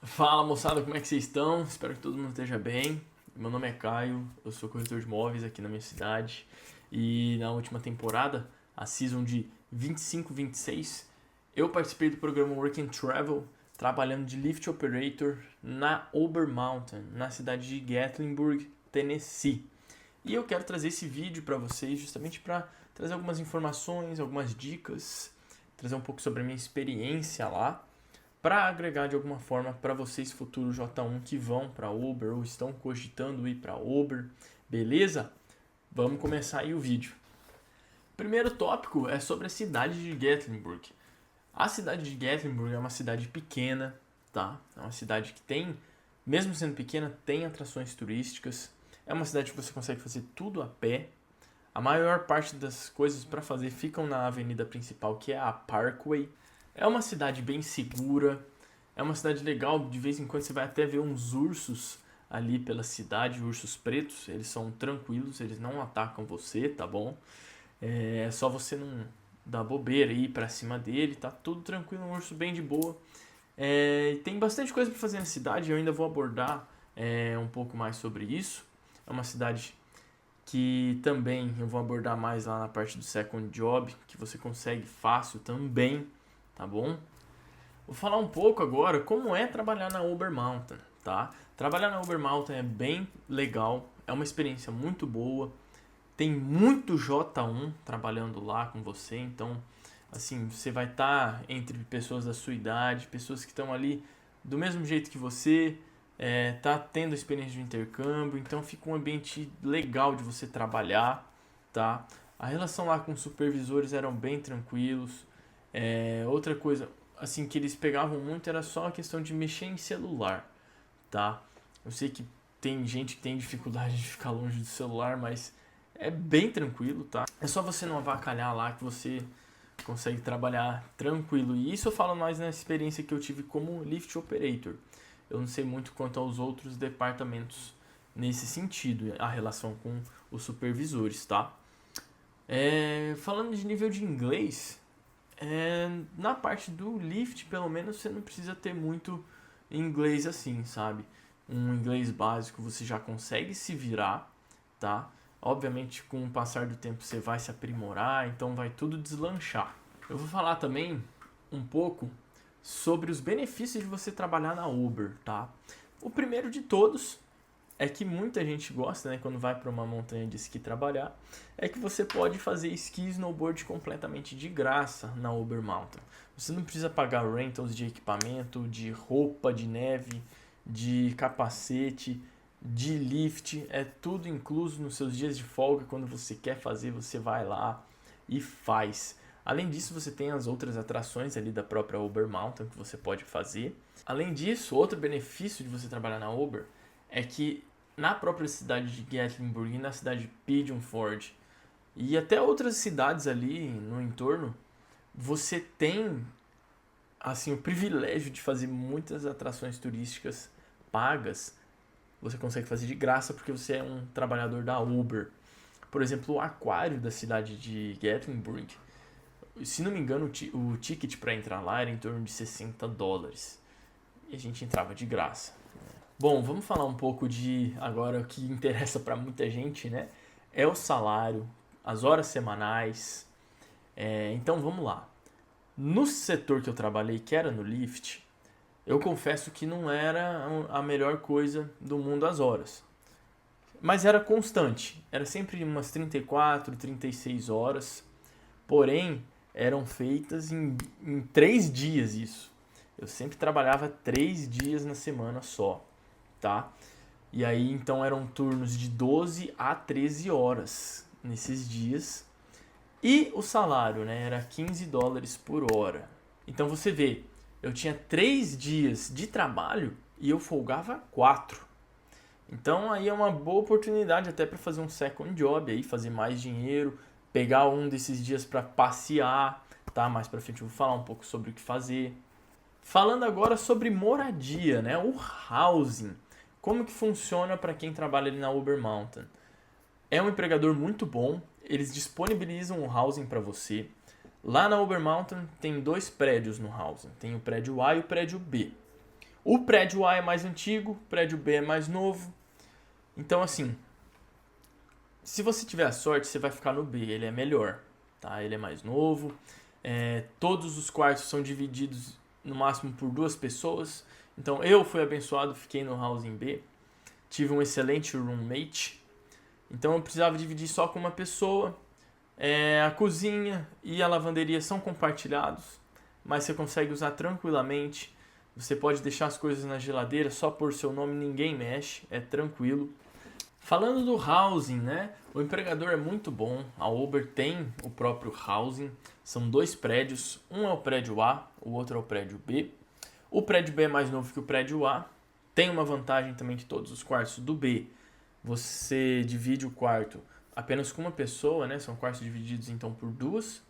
Fala moçada, como é que vocês estão? Espero que todo mundo esteja bem. Meu nome é Caio, eu sou corretor de imóveis aqui na minha cidade. E na última temporada, a season de 25-26, eu participei do programa Work and Travel, trabalhando de Lift Operator na Ober Mountain, na cidade de Gatlinburg, Tennessee. E eu quero trazer esse vídeo para vocês justamente para trazer algumas informações, algumas dicas, trazer um pouco sobre a minha experiência lá para agregar de alguma forma para vocês futuros J1 que vão para Uber ou estão cogitando ir para Uber, beleza? Vamos começar aí o vídeo. Primeiro tópico é sobre a cidade de Gatlinburg. A cidade de Gatlinburg é uma cidade pequena, tá? É uma cidade que tem, mesmo sendo pequena, tem atrações turísticas. É uma cidade que você consegue fazer tudo a pé. A maior parte das coisas para fazer ficam na avenida principal, que é a Parkway. É uma cidade bem segura, é uma cidade legal, de vez em quando você vai até ver uns ursos ali pela cidade, ursos pretos, eles são tranquilos, eles não atacam você, tá bom? É só você não dar bobeira e ir pra cima dele, tá tudo tranquilo, um urso bem de boa. Tem bastante coisa para fazer na cidade, eu ainda vou abordar um pouco mais sobre isso. É uma cidade que também eu vou abordar mais lá na parte do second job, que você consegue fácil também, tá bom? Vou falar um pouco agora como é trabalhar na Uber Mountain, tá? Trabalhar na Uber Mountain é bem legal, é uma experiência muito boa. Tem muito J1 trabalhando lá com você, então assim, você vai estar entre pessoas da sua idade, pessoas que estão ali do mesmo jeito que você, tá tendo experiência de intercâmbio, então fica um ambiente legal de você trabalhar, tá? A relação lá com os supervisores eram bem tranquilos. Outra coisa, assim, que eles pegavam muito era só a questão de mexer em celular, tá? Eu sei que tem gente que tem dificuldade de ficar longe do celular, mas é bem tranquilo, tá? É só você não avacalhar lá que você consegue trabalhar tranquilo. E isso eu falo mais na experiência que eu tive como Lift Operator. Eu não sei muito quanto aos outros departamentos nesse sentido, a relação com os supervisores, tá? Falando de nível de inglês, na parte do Lift, pelo menos, você não precisa ter muito inglês assim, sabe? Um inglês básico você já consegue se virar, tá? Obviamente, com o passar do tempo você vai se aprimorar, então vai tudo deslanchar. Eu vou falar também um pouco sobre os benefícios de você trabalhar na Uber, tá? O primeiro de todos é que muita gente gosta, né, quando vai para uma montanha de esqui trabalhar, é que você pode fazer esqui e snowboard completamente de graça na Uber Mountain. Você não precisa pagar rentals de equipamento, de roupa de neve, de capacete, de lift, é tudo incluso nos seus dias de folga. Quando você quer fazer, você vai lá e faz. Além disso, você tem as outras atrações ali da própria Uber Mountain que você pode fazer. Além disso, outro benefício de você trabalhar na Uber é que na própria cidade de Gatlinburg e na cidade de Pigeon Forge e até outras cidades ali no entorno, você tem assim o privilégio de fazer muitas atrações turísticas pagas. Você consegue fazer de graça porque você é um trabalhador da Uber. Por exemplo, o aquário da cidade de Gatlinburg, se não me engano, o ticket para entrar lá era em torno de $60. E a gente entrava de graça. Bom, vamos falar um pouco de agora o que interessa para muita gente, né? É o salário, as horas semanais. Então vamos lá. No setor que eu trabalhei, que era no Lyft, eu confesso que não era a melhor coisa do mundo as horas. Mas era constante. Era sempre umas 34, 36 horas. Porém, eram feitas em 3 dias isso. Eu sempre trabalhava 3 dias na semana só, tá? E aí, então, eram turnos de 12 a 13 horas nesses dias. E o salário, né, era $15 por hora. Então, você vê, eu tinha 3 dias de trabalho e eu folgava 4. Então, aí é uma boa oportunidade até para fazer um second job, aí, fazer mais dinheiro, pegar um desses dias para passear, tá? Mais para frente eu vou falar um pouco sobre o que fazer. Falando agora sobre moradia, né? O housing. Como que funciona para quem trabalha ali na Uber Mountain? É um empregador muito bom, eles disponibilizam o housing para você. Lá na Uber Mountain tem 2 prédios no housing, tem o prédio A e o prédio B. O prédio A é mais antigo, o prédio B é mais novo. Então, assim, se você tiver a sorte, você vai ficar no B, ele é melhor, tá? Ele é mais novo. Todos os quartos são divididos no máximo por 2 pessoas. Então, eu fui abençoado, fiquei no Housing B. Tive um excelente roommate. Então, eu precisava dividir só com uma pessoa. A cozinha e a lavanderia são compartilhados, mas você consegue usar tranquilamente. Você pode deixar as coisas na geladeira só por seu nome, ninguém mexe, é tranquilo. Falando do housing, né? O empregador é muito bom. A Uber tem o próprio housing. São 2 prédios. Um é o prédio A, o outro é o prédio B. O prédio B é mais novo que o prédio A. Tem uma vantagem também que todos os quartos do B, você divide o quarto apenas com uma pessoa, né? São quartos divididos então por 2.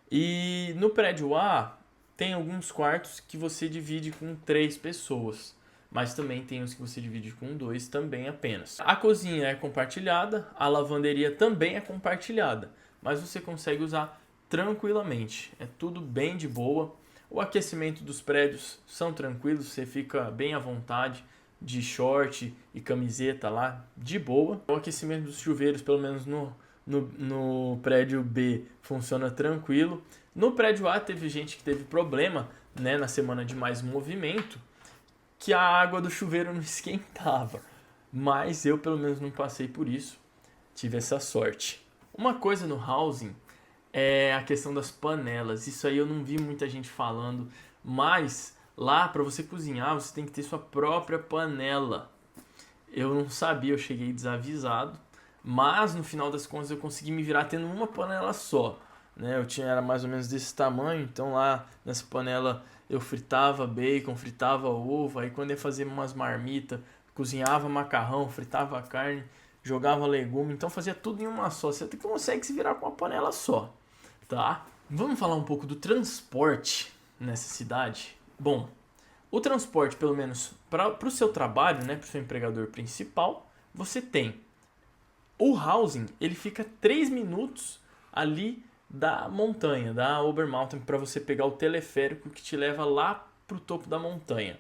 E no prédio A tem alguns quartos que você divide com 3 pessoas. Mas também tem os que você divide com 2 também apenas. A cozinha é compartilhada, a lavanderia também é compartilhada, mas você consegue usar tranquilamente. É tudo bem de boa. O aquecimento dos prédios são tranquilos, você fica bem à vontade de short e camiseta lá, de boa. O aquecimento dos chuveiros, pelo menos no prédio B, funciona tranquilo. No prédio A teve gente que teve problema, né, na semana de mais movimento, que a água do chuveiro não esquentava. Mas eu, pelo menos, não passei por isso. Tive essa sorte. Uma coisa no housing é a questão das panelas. Isso aí eu não vi muita gente falando, mas lá, para você cozinhar, você tem que ter sua própria panela. Eu não sabia, eu cheguei desavisado, mas no final das contas eu consegui me virar tendo uma panela só, né? Era mais ou menos desse tamanho, então lá nessa panela eu fritava bacon, fritava ovo, aí quando ia fazer umas marmitas, cozinhava macarrão, fritava carne, jogava legume, então fazia tudo em uma só. Você consegue se virar com uma panela só, tá? Vamos falar um pouco do transporte nessa cidade? Bom, o transporte, pelo menos para o seu trabalho, né, para o seu empregador principal, você tem o housing, ele fica 3 minutos ali da montanha, da Obermountain, para você pegar o teleférico que te leva lá para o topo da montanha.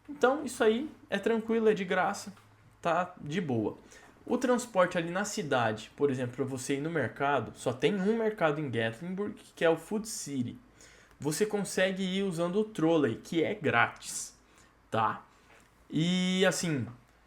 Então, isso aí é tranquilo, é de graça, tá de boa. O transporte ali na cidade, por exemplo, para você ir no mercado, só tem um mercado em Gatlinburg, que é o Food City. Você consegue ir usando o trolley, que é grátis, tá? E assim,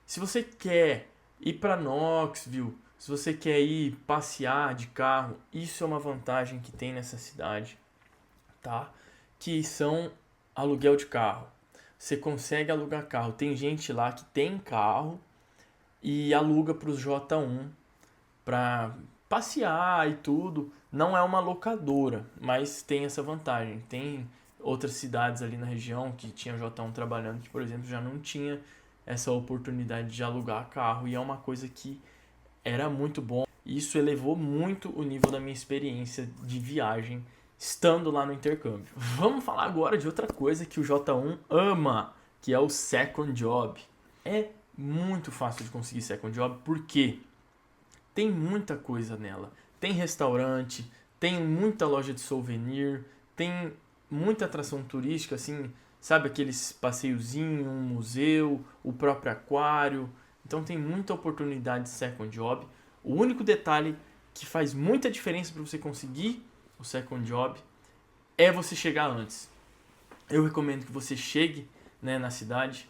se você quer ir para Knoxville, se você quer ir passear de carro, isso é uma vantagem que tem nessa cidade, tá? Que são aluguel de carro. Você consegue alugar carro. Tem gente lá que tem carro e aluga para os J1 para passear e tudo. Não é uma locadora, mas tem essa vantagem. Tem outras cidades ali na região que tinha J1 trabalhando que, por exemplo, já não tinha essa oportunidade de alugar carro, e é uma coisa que era muito bom. Isso elevou muito o nível da minha experiência de viagem estando lá no intercâmbio. Vamos falar agora de outra coisa que o J1 ama, que é o second job. É muito fácil de conseguir second job porque tem muita coisa nela. Tem restaurante, tem muita loja de souvenir, tem muita atração turística, assim, sabe, aqueles passeiozinhos, um museu, o próprio aquário. Então tem muita oportunidade de second job. O único detalhe que faz muita diferença para você conseguir o second job é você chegar antes. Eu recomendo que você chegue, né, na cidade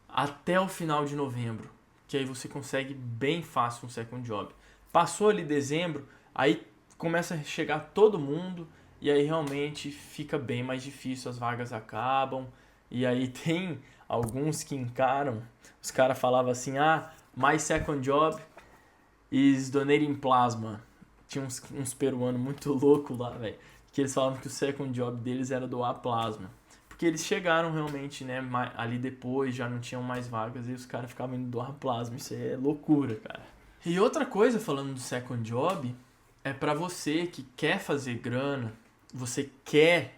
até o final de novembro, que aí você consegue bem fácil um second job. Passou ali dezembro, aí começa a chegar todo mundo e aí realmente fica bem mais difícil, as vagas acabam. E aí tem alguns que encaram, os caras falavam assim, my second job is donating plasma. Tinha uns peruanos muito loucos lá, velho, que eles falavam que o second job deles era doar plasma. Porque eles chegaram realmente, né, ali depois, já não tinham mais vagas e os caras ficavam indo doar plasma. Isso aí é loucura, cara. E outra coisa, falando do second job, é pra você que quer fazer grana, você quer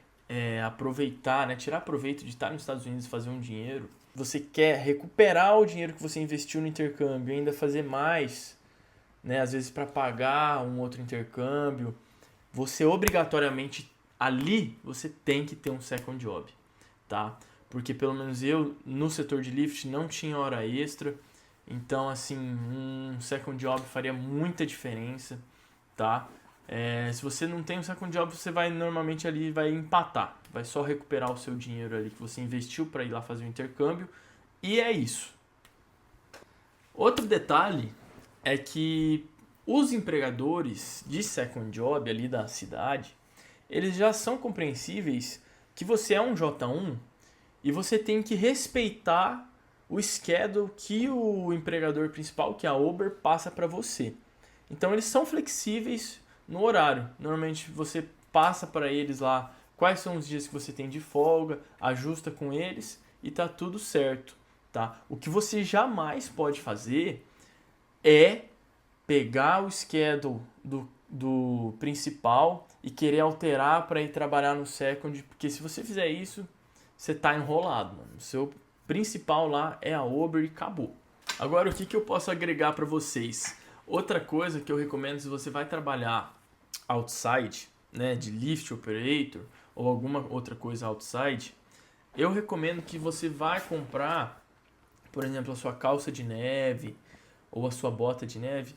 aproveitar, né, tirar proveito de estar nos Estados Unidos e fazer um dinheiro, você quer recuperar o dinheiro que você investiu no intercâmbio e ainda fazer mais, né, às vezes para pagar um outro intercâmbio, você obrigatoriamente ali você tem que ter um second job, tá? porque pelo menos eu, no setor de lift, não tinha hora extra. Então, assim, um second job faria muita diferença, tá? Se você não tem um second job, você vai normalmente ali vai empatar, vai só recuperar o seu dinheiro ali que você investiu para ir lá fazer o intercâmbio, e é isso. Outro detalhe é que os empregadores de second job ali da cidade, eles já são compreensíveis que você é um J1 e você tem que respeitar o schedule que o empregador principal, que é a Uber, passa para você. Então eles são flexíveis no horário. Normalmente você passa para eles lá quais são os dias que você tem de folga, ajusta com eles e tá tudo certo, tá? O que você jamais pode fazer é pegar o schedule do principal e querer alterar para ir trabalhar no second, porque se você fizer isso, você tá enrolado, mano. O seu principal lá é a Uber e acabou. Agora, o que eu posso agregar para vocês? Outra coisa que eu recomendo se você vai trabalhar outside, né, de lift operator ou alguma outra coisa outside, eu recomendo que você vai comprar, por exemplo, a sua calça de neve ou a sua bota de neve.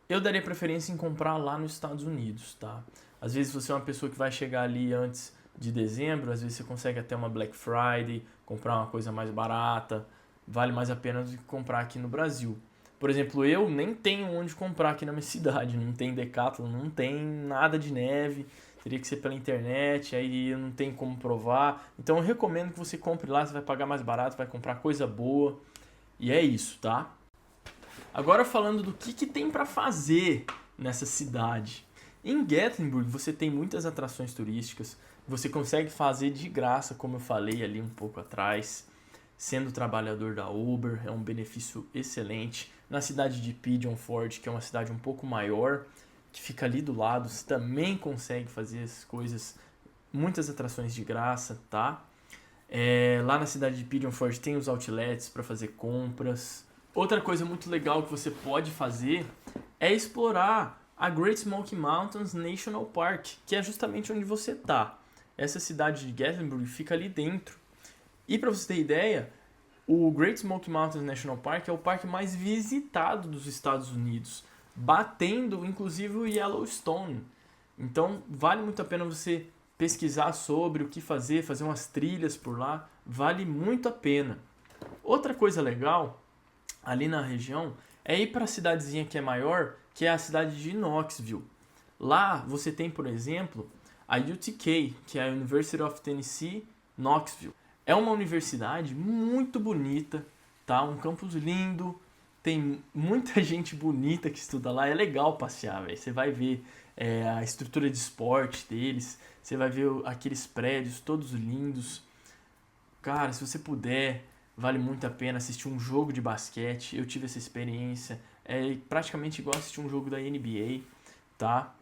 Eu daria preferência em comprar lá nos Estados Unidos, tá? Às vezes você é uma pessoa que vai chegar ali antes de dezembro, às vezes você consegue até uma Black Friday, comprar uma coisa mais barata, vale mais a pena do que comprar aqui no Brasil. Por exemplo, eu nem tenho onde comprar aqui na minha cidade, não tem Decathlon, não tem nada de neve, teria que ser pela internet, aí não tem como provar. Então eu recomendo que você compre lá, você vai pagar mais barato, vai comprar coisa boa, e é isso, tá? Agora falando do que tem para fazer nessa cidade. Em Gatlinburg você tem muitas atrações turísticas, você consegue fazer de graça, como eu falei ali um pouco atrás, sendo trabalhador da Uber, é um benefício excelente. Na cidade de Pigeon Forge, que é uma cidade um pouco maior, que fica ali do lado, você também consegue fazer as coisas, muitas atrações de graça, tá? Lá na cidade de Pigeon Forge tem os outlets para fazer compras. Outra coisa muito legal que você pode fazer é explorar a Great Smoky Mountains National Park, que é justamente onde você está. Essa cidade de Gatlinburg fica ali dentro. E para você ter ideia, o Great Smoky Mountains National Park é o parque mais visitado dos Estados Unidos, batendo inclusive o Yellowstone. Então vale muito a pena você pesquisar sobre o que fazer umas trilhas por lá, vale muito a pena. Outra coisa legal ali na região é ir para a cidadezinha que é maior, que é a cidade de Knoxville. Lá você tem, por exemplo, a UTK, que é a University of Tennessee, Knoxville. É uma universidade muito bonita, tá? Um campus lindo, tem muita gente bonita que estuda lá, é legal passear, velho. Você vai ver a estrutura de esporte deles, você vai ver aqueles prédios todos lindos. Cara, se você puder, vale muito a pena assistir um jogo de basquete. Eu tive essa experiência. É praticamente igual assistir um jogo da NBA, tá?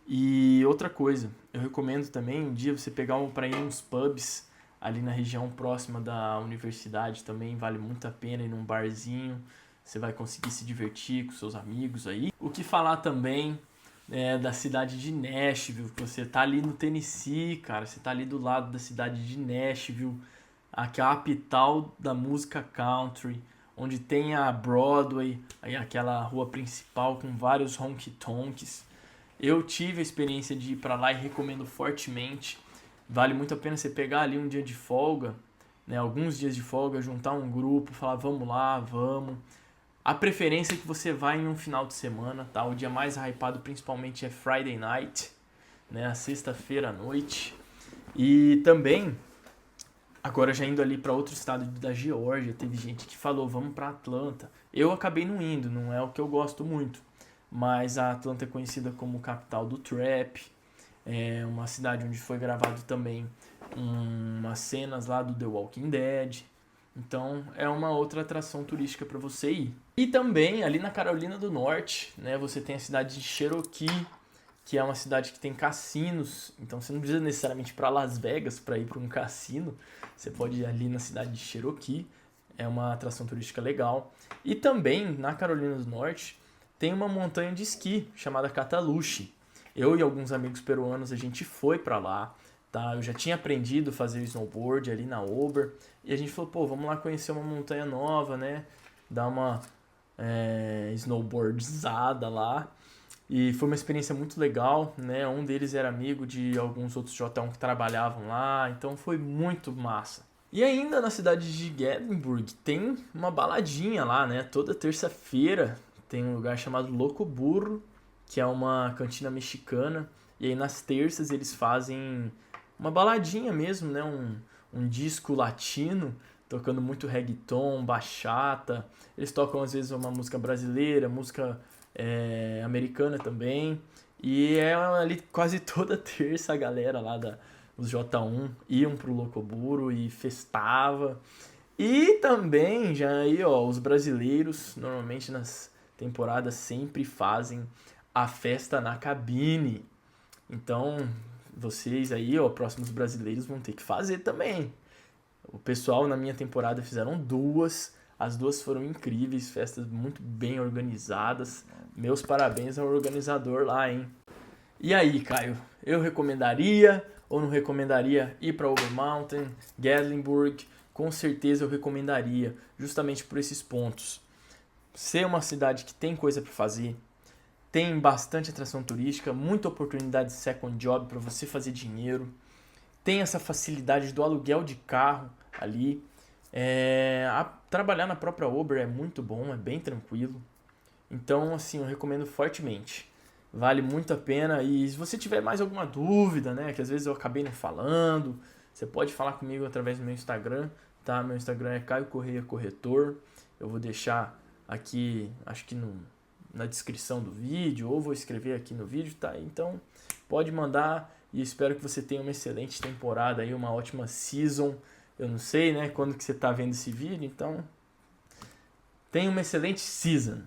E outra coisa, eu recomendo também um dia você pegar para ir em uns pubs ali na região próxima da universidade também, vale muito a pena ir num barzinho. Você vai conseguir se divertir com seus amigos aí. O que falar também da cidade de Nashville, que você tá ali no Tennessee, cara. Você tá ali do lado da cidade de Nashville, a capital da música country, onde tem a Broadway, aí aquela rua principal com vários honky-tonks. Eu tive a experiência de ir para lá e recomendo fortemente. Vale muito a pena você pegar ali um dia de folga, né, alguns dias de folga, juntar um grupo, falar vamos lá, vamos. A preferência é que você vá em um final de semana, tá? O dia mais hypado principalmente é Friday night, né, a sexta-feira à noite. E também agora já indo ali para outro estado da Geórgia, teve gente que falou, vamos para Atlanta. Eu acabei não indo, não é o que eu gosto muito. Mas a Atlanta é conhecida como capital do trap. É uma cidade onde foi gravado também umas cenas lá do The Walking Dead. Então é uma outra atração turística para você ir. E também ali na Carolina do Norte, né, você tem a cidade de Cherokee, que é uma cidade que tem cassinos. Então você não precisa necessariamente ir para Las Vegas para ir para um cassino. Você pode ir ali na cidade de Cherokee, é uma atração turística legal. E também na Carolina do Norte tem uma montanha de esqui chamada Cataloosa. Eu e alguns amigos peruanos a gente foi para lá. tá? Eu já tinha aprendido a fazer snowboard ali na Ober, e a gente falou, pô, vamos lá conhecer uma montanha nova, né? Dar uma snowboardzada lá. E foi uma experiência muito legal, né? Um deles era amigo de alguns outros J1 que trabalhavam lá, então foi muito massa. E ainda na cidade de Gatlinburg tem uma baladinha lá, né? Toda terça-feira tem um lugar chamado Louco Burro, que é uma cantina mexicana. E aí nas terças eles fazem uma baladinha mesmo, né? Um disco latino, tocando muito reggaeton, bachata. Eles tocam às vezes uma música brasileira, música americana também. E é ali quase toda terça a galera lá os J1 iam pro Loucoburo e festava. E também, já aí, ó, os brasileiros, normalmente nas temporadas, sempre fazem a festa na cabine. Então, vocês aí, ó, próximos brasileiros vão ter que fazer também. O pessoal na minha temporada fizeram duas. As duas foram incríveis, festas muito bem organizadas. Meus parabéns ao organizador lá, hein? E aí, Caio, eu recomendaria ou não recomendaria ir para Obermountain, Gatlinburg? Com certeza eu recomendaria, justamente por esses pontos. Ser uma cidade que tem coisa para fazer, tem bastante atração turística, muita oportunidade de second job para você fazer dinheiro, tem essa facilidade do aluguel de carro ali. Trabalhar na própria Uber é muito bom, é bem tranquilo. Então, assim, eu recomendo fortemente. Vale muito a pena. E se você tiver mais alguma dúvida, né, que às vezes eu acabei não falando, você pode falar comigo através do meu Instagram, tá? Meu Instagram é Caio Correia Corretor. Eu vou deixar aqui, acho que na descrição do vídeo, ou vou escrever aqui no vídeo, tá? Então, pode mandar e espero que você tenha uma excelente temporada aí, uma ótima season. Eu não sei, né, quando que você tá vendo esse vídeo, então tenha uma excelente season.